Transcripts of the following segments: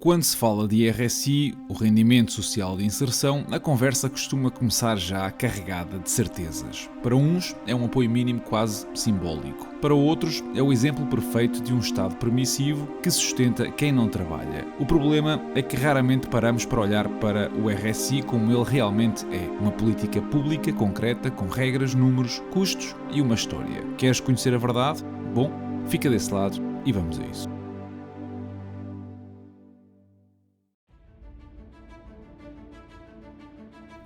Quando se fala de RSI, o Rendimento Social de Inserção, a conversa costuma começar já carregada de certezas. Para uns, é um apoio mínimo quase simbólico. Para outros, é o exemplo perfeito de um Estado permissivo que sustenta quem não trabalha. O problema é que raramente paramos para olhar para o RSI como ele realmente é. Uma política pública concreta, com regras, números, custos e uma história. Queres conhecer a verdade? Bom, fica desse lado e vamos a isso.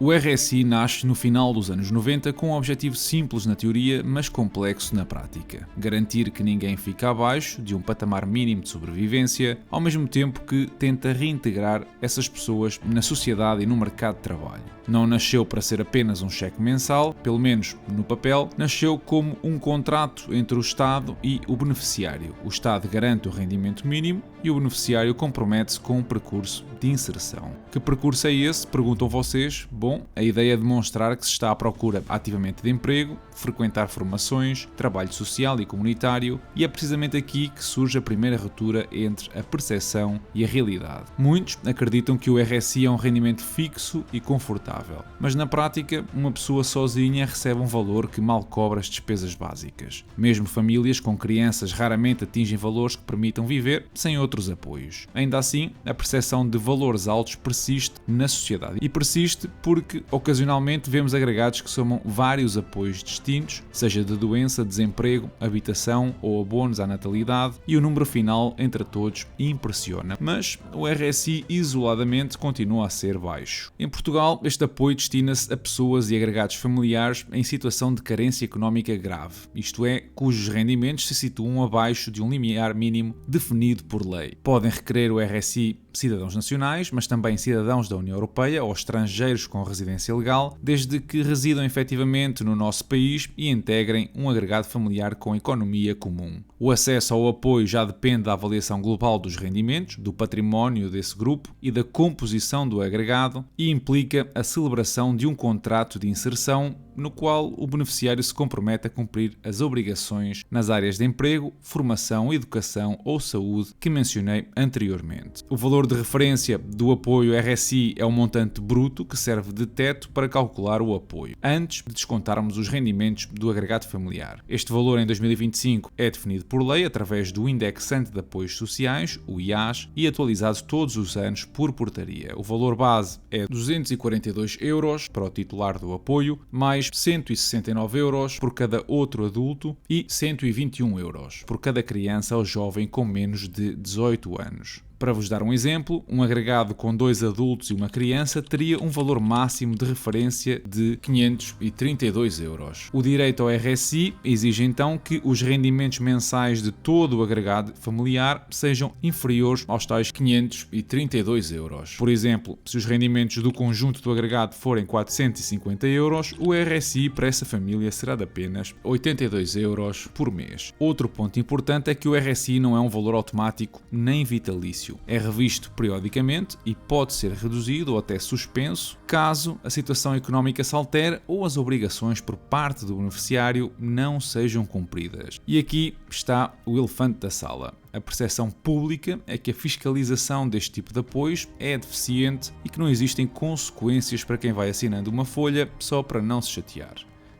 O RSI nasce no final dos anos 90 com um objetivo simples na teoria, mas complexo na prática. Garantir que ninguém fique abaixo de um patamar mínimo de sobrevivência, ao mesmo tempo que tenta reintegrar essas pessoas na sociedade e no mercado de trabalho. Não nasceu para ser apenas um cheque mensal, pelo menos no papel, nasceu como um contrato entre o Estado e o beneficiário. O Estado garante o rendimento mínimo e o beneficiário compromete-se com um percurso de inserção. Que percurso é esse? Perguntam vocês. Bom, a ideia é demonstrar que se está à procura ativamente de emprego, frequentar formações, trabalho social e comunitário, e é precisamente aqui que surge a primeira ruptura entre a percepção e a realidade. Muitos acreditam que o RSI é um rendimento fixo e confortável, mas na prática, uma pessoa sozinha recebe um valor que mal cobre as despesas básicas. Mesmo famílias com crianças raramente atingem valores que permitam viver sem outros apoios. Ainda assim, a percepção de valores altos persiste na sociedade, e persiste porque ocasionalmente vemos agregados que somam vários apoios distintos, seja de doença, desemprego, habitação ou abonos à natalidade, e o número final entre todos impressiona. Mas o RSI isoladamente continua a ser baixo. Em Portugal, este apoio destina-se a pessoas e agregados familiares em situação de carência económica grave, isto é, cujos rendimentos se situam abaixo de um limiar mínimo definido por lei. Podem requerer o RSI cidadãos nacionais, mas também cidadãos da União Europeia ou estrangeiros com residência legal, desde que residam efetivamente no nosso país e integrem um agregado familiar com economia comum. O acesso ao apoio já depende da avaliação global dos rendimentos, do património desse grupo e da composição do agregado, e implica a celebração de um contrato de inserção no qual o beneficiário se compromete a cumprir as obrigações nas áreas de emprego, formação, educação ou saúde que mencionei anteriormente. O valor de referência do apoio RSI é o montante bruto que serve de teto para calcular o apoio, antes de descontarmos os rendimentos do agregado familiar. Este valor em 2025 é definido por lei através do Indexante de Apoios Sociais, o IAS, e atualizado todos os anos por portaria. O valor base é 242 euros para o titular do apoio, mais 169 euros por cada outro adulto e 121 euros por cada criança ou jovem com menos de 18 anos. Para vos dar um exemplo, um agregado com 2 adultos e uma criança teria um valor máximo de referência de 532 euros. O direito ao RSI exige então que os rendimentos mensais de todo o agregado familiar sejam inferiores aos tais 532 euros. Por exemplo, se os rendimentos do conjunto do agregado forem 450 euros, o RSI para essa família será de apenas 82 euros por mês. Outro ponto importante é que o RSI não é um valor automático nem vitalício. É revisto periodicamente e pode ser reduzido ou até suspenso caso a situação económica se altere ou as obrigações por parte do beneficiário não sejam cumpridas. E aqui está o elefante da sala. A percepção pública é que a fiscalização deste tipo de apoios é deficiente e que não existem consequências para quem vai assinando uma folha só para não se chatear.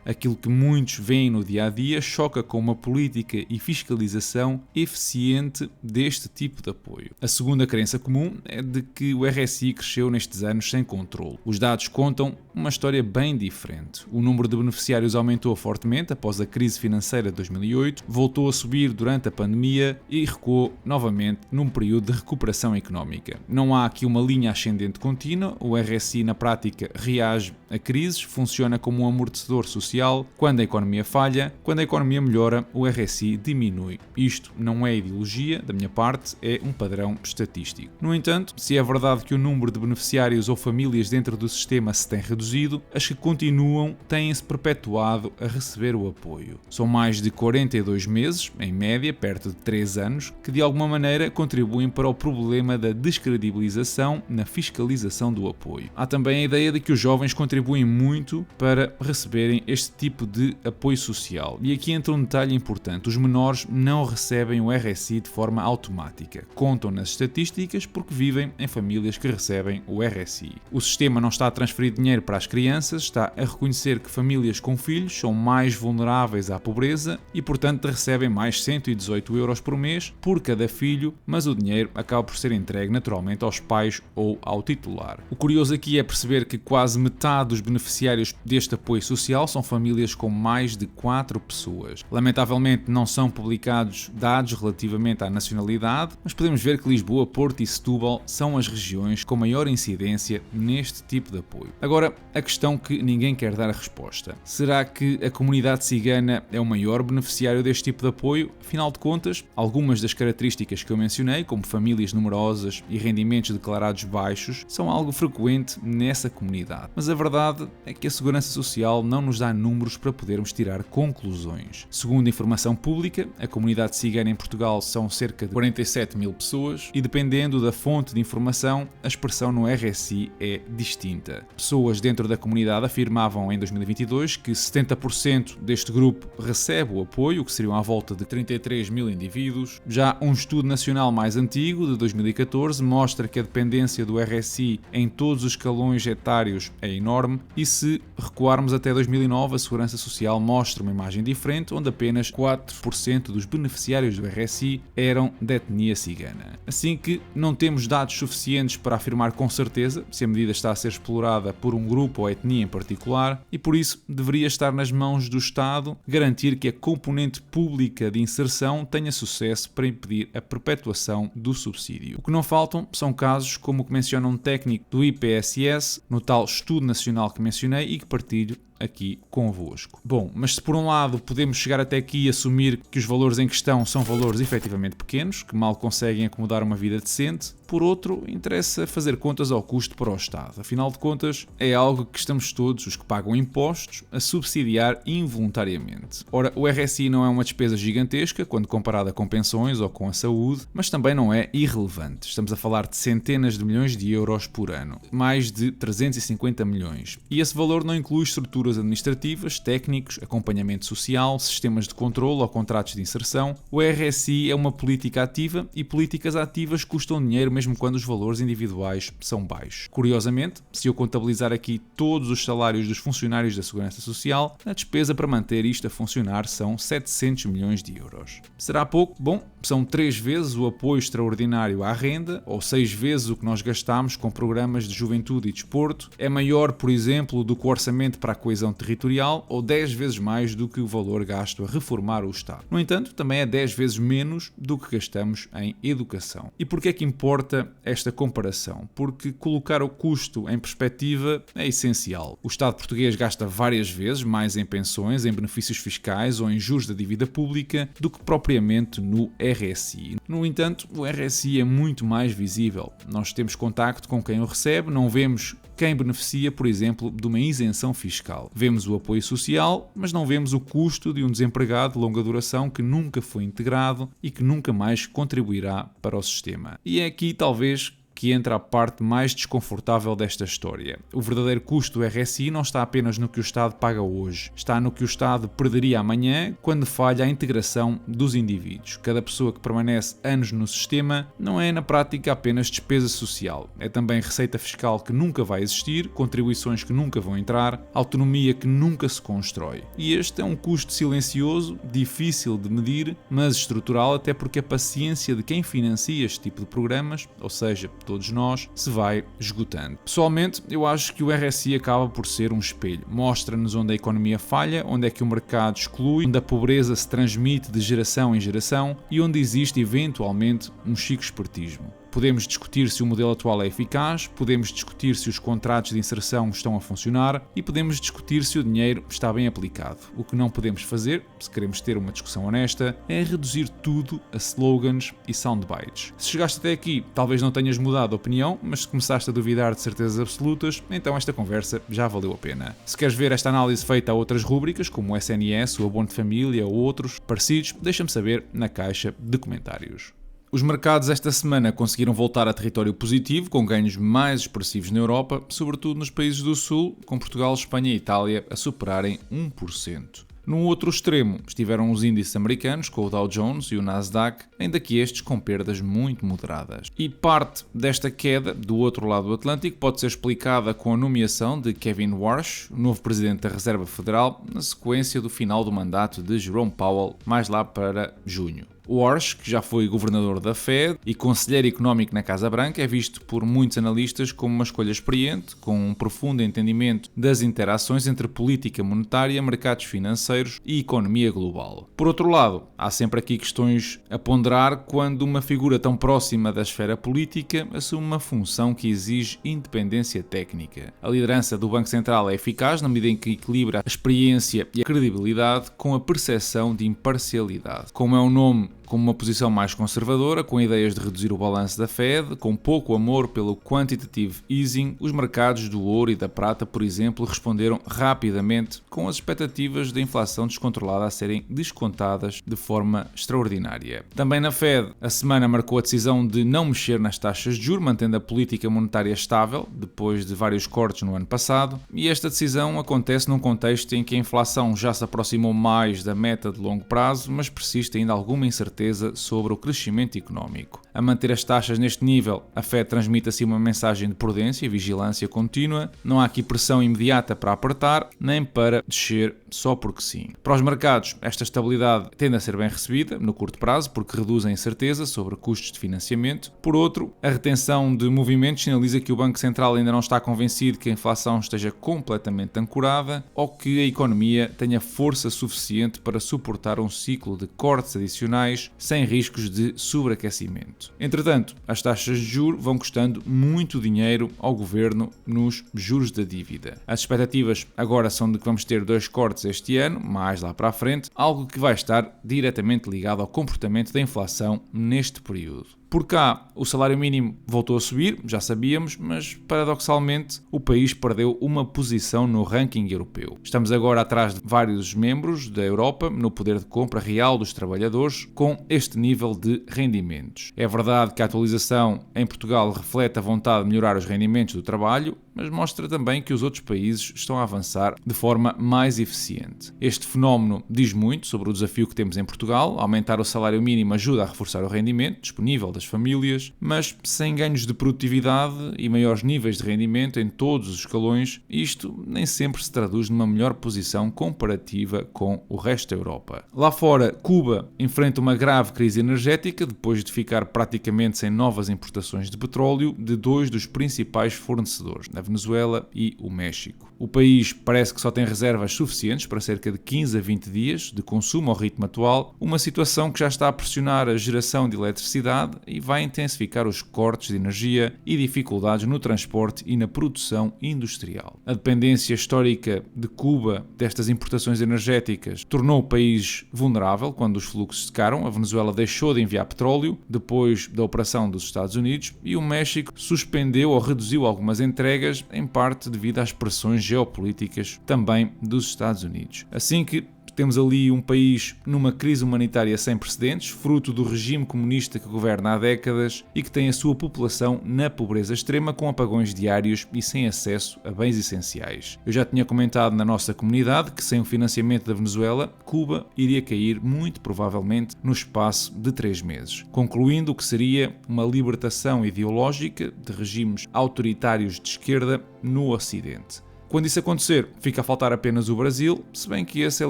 Aquilo que muitos veem no dia-a-dia choca com uma política e fiscalização eficiente deste tipo de apoio. A segunda crença comum é de que o RSI cresceu nestes anos sem controle. Os dados contam uma história bem diferente. O número de beneficiários aumentou fortemente após a crise financeira de 2008, voltou a subir durante a pandemia e recuou novamente num período de recuperação económica. Não há aqui uma linha ascendente contínua, o RSI na prática reage a crises, funciona como um amortecedor social. Quando a economia falha, quando a economia melhora, o RSI diminui. Isto não é ideologia, da minha parte, é um padrão estatístico. No entanto, se é verdade que o número de beneficiários ou famílias dentro do sistema se tem reduzido, as que continuam têm-se perpetuado a receber o apoio. São mais de 42 meses, em média, perto de 3 anos, que de alguma maneira contribuem para o problema da descredibilização na fiscalização do apoio. Há também a ideia de que os jovens contribuem muito para receberem este este tipo de apoio social. E aqui entra um detalhe importante: os menores não recebem o RSI de forma automática. Contam nas estatísticas porque vivem em famílias que recebem o RSI. O sistema não está a transferir dinheiro para as crianças, está a reconhecer que famílias com filhos são mais vulneráveis à pobreza e, portanto, recebem mais 118 euros por mês por cada filho, mas o dinheiro acaba por ser entregue naturalmente aos pais ou ao titular. O curioso aqui é perceber que quase metade dos beneficiários deste apoio social são famílias com mais de 4 pessoas. Lamentavelmente não são publicados dados relativamente à nacionalidade, mas podemos ver que Lisboa, Porto e Setúbal são as regiões com maior incidência neste tipo de apoio. Agora, a questão que ninguém quer dar a resposta: será que a comunidade cigana é o maior beneficiário deste tipo de apoio? Afinal de contas, algumas das características que eu mencionei, como famílias numerosas e rendimentos declarados baixos, são algo frequente nessa comunidade. Mas a verdade é que a Segurança Social não nos dá números para podermos tirar conclusões. Segundo a informação pública, a comunidade cigana em Portugal são cerca de 47 mil pessoas e, dependendo da fonte de informação, a expressão no RSI é distinta. Pessoas dentro da comunidade afirmavam em 2022 que 70% deste grupo recebe o apoio, o que seriam à volta de 33 mil indivíduos. Já um estudo nacional mais antigo, de 2014, mostra que a dependência do RSI em todos os escalões etários é enorme e, se recuarmos até 2009, a Segurança Social mostra uma imagem diferente, onde apenas 4% dos beneficiários do RSI eram da etnia cigana. Assim que não temos dados suficientes para afirmar com certeza se a medida está a ser explorada por um grupo ou etnia em particular, e por isso deveria estar nas mãos do Estado garantir que a componente pública de inserção tenha sucesso para impedir a perpetuação do subsídio. O que não faltam são casos como o que menciona um técnico do IPSS no tal estudo nacional que mencionei e que partilho aqui convosco. Bom, mas se por um lado podemos chegar até aqui e assumir que os valores em questão são valores efetivamente pequenos, que mal conseguem acomodar uma vida decente, por outro, interessa fazer contas ao custo para o Estado. Afinal de contas, é algo que estamos todos, os que pagam impostos, a subsidiar involuntariamente. Ora, o RSI não é uma despesa gigantesca quando comparada com pensões ou com a saúde, mas também não é irrelevante. Estamos a falar de centenas de milhões de euros por ano, mais de 350 milhões. E esse valor não inclui estruturas administrativas, técnicos, acompanhamento social, sistemas de controle ou contratos de inserção. O RSI é uma política ativa e políticas ativas custam dinheiro mesmo quando os valores individuais são baixos. Curiosamente, se eu contabilizar aqui todos os salários dos funcionários da Segurança Social, a despesa para manter isto a funcionar são 700 milhões de euros. Será pouco? Bom, são 3 vezes o apoio extraordinário à renda, ou 6 vezes o que nós gastamos com programas de juventude e desporto. É maior, por exemplo, do que o orçamento para a coesão territorial, ou 10 vezes mais do que o valor gasto a reformar o Estado. No entanto, também é 10 vezes menos do que gastamos em educação. E porquê é que importa esta comparação? Porque colocar o custo em perspectiva é essencial. O Estado português gasta várias vezes mais em pensões, em benefícios fiscais ou em juros da dívida pública do que propriamente no RSI. No entanto, o RSI é muito mais visível. Nós temos contacto com quem o recebe, não vemos quem beneficia, por exemplo, de uma isenção fiscal. Vemos o apoio social, mas não vemos o custo de um desempregado de longa duração que nunca foi integrado e que nunca mais contribuirá para o sistema. E é aqui, talvez, que entra a parte mais desconfortável desta história. O verdadeiro custo do RSI não está apenas no que o Estado paga hoje, está no que o Estado perderia amanhã quando falha a integração dos indivíduos. Cada pessoa que permanece anos no sistema não é, na prática, apenas despesa social. É também receita fiscal que nunca vai existir, contribuições que nunca vão entrar, autonomia que nunca se constrói. E este é um custo silencioso, difícil de medir, mas estrutural, até porque a paciência de quem financia este tipo de programas, ou seja, todos nós, se vai esgotando. Pessoalmente, eu acho que o RSI acaba por ser um espelho. Mostra-nos onde a economia falha, onde é que o mercado exclui, onde a pobreza se transmite de geração em geração e onde existe eventualmente um chico espertismo. Podemos discutir se o modelo atual é eficaz, podemos discutir se os contratos de inserção estão a funcionar e podemos discutir se o dinheiro está bem aplicado. O que não podemos fazer, se queremos ter uma discussão honesta, é reduzir tudo a slogans e soundbites. Se chegaste até aqui, talvez não tenhas mudado de opinião, mas se começaste a duvidar de certezas absolutas, então esta conversa já valeu a pena. Se queres ver esta análise feita a outras rúbricas, como o SNS, o Abono de Família ou outros parecidos, deixa-me saber na caixa de comentários. Os mercados esta semana conseguiram voltar a território positivo, com ganhos mais expressivos na Europa, sobretudo nos países do Sul, com Portugal, Espanha e Itália a superarem 1%. No outro extremo estiveram os índices americanos, com o Dow Jones e o Nasdaq, ainda que estes com perdas muito moderadas. E parte desta queda, do outro lado do Atlântico, pode ser explicada com a nomeação de Kevin Warsh, novo presidente da Reserva Federal, na sequência do final do mandato de Jerome Powell, mais lá para junho. Warsh, que já foi governador da Fed e conselheiro económico na Casa Branca, é visto por muitos analistas como uma escolha experiente, com um profundo entendimento das interações entre política monetária, mercados financeiros e economia global. Por outro lado, há sempre aqui questões a ponderar quando uma figura tão próxima da esfera política assume uma função que exige independência técnica. A liderança do Banco Central é eficaz na medida em que equilibra a experiência e a credibilidade com a percepção de imparcialidade. Como é um nome com uma posição mais conservadora, com ideias de reduzir o balanço da Fed, com pouco amor pelo quantitative easing, os mercados do ouro e da prata, por exemplo, responderam rapidamente com as expectativas de inflação descontrolada a serem descontadas de forma extraordinária. Também na Fed, a semana marcou a decisão de não mexer nas taxas de juros, mantendo a política monetária estável, depois de vários cortes no ano passado, e esta decisão acontece num contexto em que a inflação já se aproximou mais da meta de longo prazo, mas persiste ainda alguma incerteza sobre o crescimento económico. A manter as taxas neste nível, a Fed transmite assim uma mensagem de prudência e vigilância contínua. Não há aqui pressão imediata para apertar, nem para descer só porque sim. Para os mercados, esta estabilidade tende a ser bem recebida no curto prazo, porque reduz a incerteza sobre custos de financiamento. Por outro, a retenção de movimentos sinaliza que o Banco Central ainda não está convencido que a inflação esteja completamente ancorada ou que a economia tenha força suficiente para suportar um ciclo de cortes adicionais sem riscos de sobreaquecimento. Entretanto, as taxas de juros vão custando muito dinheiro ao governo nos juros da dívida. As expectativas agora são de que vamos ter 2 cortes este ano, mais lá para a frente, algo que vai estar diretamente ligado ao comportamento da inflação neste período. Por cá, o salário mínimo voltou a subir, já sabíamos, mas paradoxalmente o país perdeu uma posição no ranking europeu. Estamos agora atrás de vários membros da Europa no poder de compra real dos trabalhadores com este nível de rendimentos. É verdade que a atualização em Portugal reflete a vontade de melhorar os rendimentos do trabalho, mas mostra também que os outros países estão a avançar de forma mais eficiente. Este fenómeno diz muito sobre o desafio que temos em Portugal. Aumentar o salário mínimo ajuda a reforçar o rendimento disponível das famílias, mas sem ganhos de produtividade e maiores níveis de rendimento em todos os escalões, isto nem sempre se traduz numa melhor posição comparativa com o resto da Europa. Lá fora, Cuba enfrenta uma grave crise energética depois de ficar praticamente sem novas importações de petróleo de 2 dos principais fornecedores, a Venezuela e o México. O país parece que só tem reservas suficientes para cerca de 15 a 20 dias de consumo ao ritmo atual, uma situação que já está a pressionar a geração de eletricidade e vai intensificar os cortes de energia e dificuldades no transporte e na produção industrial. A dependência histórica de Cuba destas importações energéticas tornou o país vulnerável quando os fluxos secaram. A Venezuela deixou de enviar petróleo depois da operação dos Estados Unidos e o México suspendeu ou reduziu algumas entregas, em parte devido às pressões geopolíticas também dos Estados Unidos. Assim que temos ali um país numa crise humanitária sem precedentes, fruto do regime comunista que governa há décadas e que tem a sua população na pobreza extrema, com apagões diários e sem acesso a bens essenciais. Eu já tinha comentado na nossa comunidade que sem o financiamento da Venezuela, Cuba iria cair muito provavelmente no espaço de 3 meses, concluindo o que seria uma libertação ideológica de regimes autoritários de esquerda no Ocidente. Quando isso acontecer, fica a faltar apenas o Brasil, se bem que esse é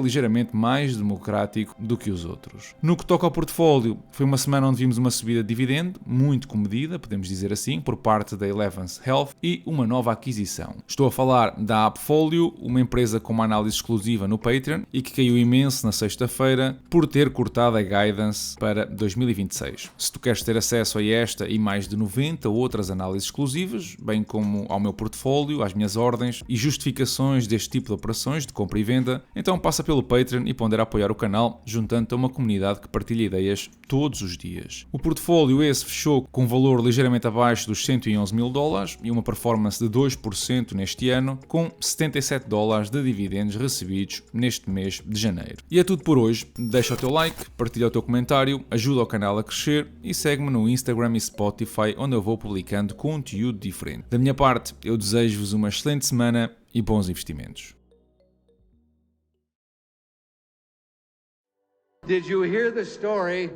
ligeiramente mais democrático do que os outros. No que toca ao portfólio, foi uma semana onde vimos uma subida de dividendo, muito comedida, podemos dizer assim, por parte da Elevance Health e uma nova aquisição. Estou a falar da Appfolio, uma empresa com uma análise exclusiva no Patreon e que caiu imenso na sexta-feira por ter cortado a guidance para 2026. Se tu queres ter acesso a esta e mais de 90 outras análises exclusivas, bem como ao meu portfólio, às minhas ordens e justificações deste tipo de operações de compra e venda, então passa pelo Patreon e pondera apoiar o canal, juntando-te a uma comunidade que partilha ideias todos os dias. O portfólio esse fechou com um valor ligeiramente abaixo dos $111.000 e uma performance de 2% neste ano, com $77 de dividendos recebidos neste mês de janeiro. E é tudo por hoje. Deixa o teu like, partilha o teu comentário, ajuda o canal a crescer e segue-me no Instagram e Spotify, onde eu vou publicando conteúdo diferente. Da minha parte, eu desejo-vos uma excelente semana e bons investimentos. Did you hear the story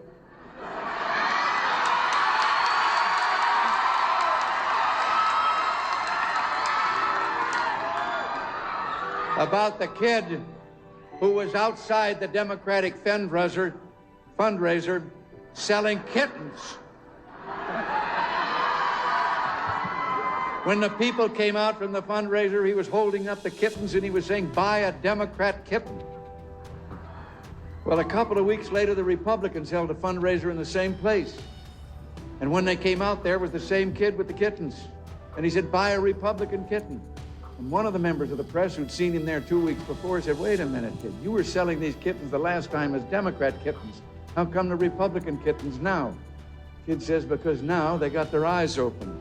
about the kid who was outside the Democratic fundraiser selling kittens? When the people came out from the fundraiser, he was holding up the kittens and he was saying, "Buy a Democrat kitten." Well, a couple of weeks later, the Republicans held a fundraiser in the same place. And when they came out, there was the same kid with the kittens. And he said, "Buy a Republican kitten." And one of the members of the press who'd seen him there 2 weeks before said, "Wait a minute, kid. You were selling these kittens the last time as Democrat kittens. How come the Republican kittens now?" Kid says, "Because now they got their eyes open."